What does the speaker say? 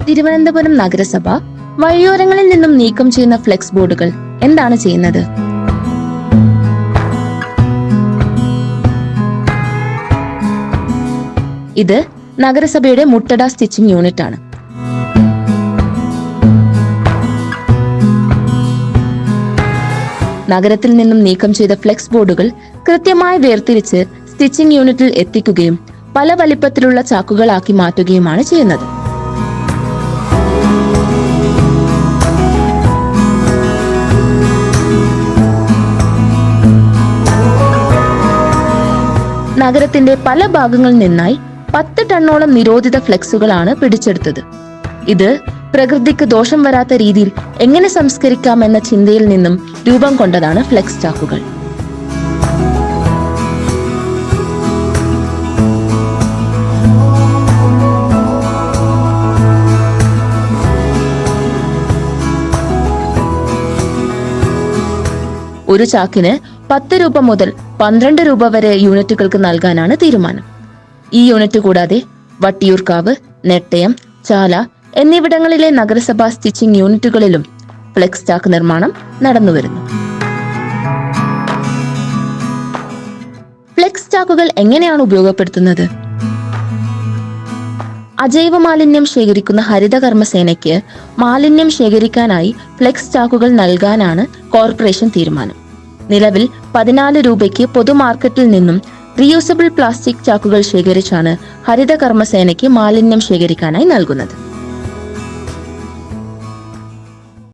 തിരുവനന്തപുരം നഗരസഭ വഴിയോരങ്ങളിൽ നിന്നും നീക്കം ചെയ്യുന്ന ഫ്ലെക്സ് ബോർഡുകൾ എന്താണ് ചെയ്യുന്നത്? ഇത് നഗരസഭയുടെ മുട്ടട സ്റ്റിച്ചിങ് യൂണിറ്റ് ആണ്. നഗരത്തിൽ നിന്നും നീക്കം ചെയ്ത ഫ്ലെക്സ് ബോർഡുകൾ കൃത്യമായി വേർതിരിച്ച് സ്റ്റിച്ചിങ് യൂണിറ്റിൽ എത്തിക്കുകയും പല വലിപ്പത്തിലുള്ള ചാക്കുകളാക്കി മാറ്റുകയുമാണ് ചെയ്യുന്നത്. നഗരത്തിന്റെ പല ഭാഗങ്ങളിൽ നിന്നായി 10 ടണ്ണോളം നിരോധിത ഫ്ലെക്സുകളാണ് പിടിച്ചെടുത്തത്. ഇത് പ്രകൃതിക്ക് ദോഷം വരാത്ത രീതിയിൽ എങ്ങനെ സംസ്കരിക്കാം എന്ന ചിന്തയിൽ നിന്നും രൂപം കൊണ്ടതാണ് ഫ്ലെക്സ് ചാക്കുകൾ. ഒരു ചാക്കിന് 10 രൂപ മുതൽ 12 രൂപ വരെ യൂണിറ്റുകൾക്ക് നൽകാനാണ് തീരുമാനം. ഈ യൂണിറ്റ് കൂടാതെ വട്ടിയൂർക്കാവ്, നെട്ടയം, ചാല എന്നിവിടങ്ങളിലെ നഗരസഭാ സ്റ്റിച്ചിങ് യൂണിറ്റുകളിലും ഫ്ലെക്സ് ചാക്ക് നിർമ്മാണം നടന്നുവരുന്നു. ഫ്ലെക്സ് ചാക്കുകൾ എങ്ങനെയാണ് ഉപയോഗപ്പെടുത്തുന്നത്? അജൈവ മാലിന്യം ശേഖരിക്കുന്ന ഹരിതകർമ്മസേനയ്ക്ക് മാലിന്യം ശേഖരിക്കാനായി ഫ്ലെക്സ് ചാക്കുകൾ നൽകാനാണ് കോർപ്പറേഷൻ തീരുമാനം. നിലവിൽ 14 രൂപയ്ക്ക് പൊതുമാർക്കറ്റിൽ നിന്നും റീയൂസബിൾ പ്ലാസ്റ്റിക് ചാക്കുകൾ ശേഖരിച്ചാണ് ഹരിതകർമ്മസേനയ്ക്ക് മാലിന്യം ശേഖരിക്കാനായി നൽകുന്നത്.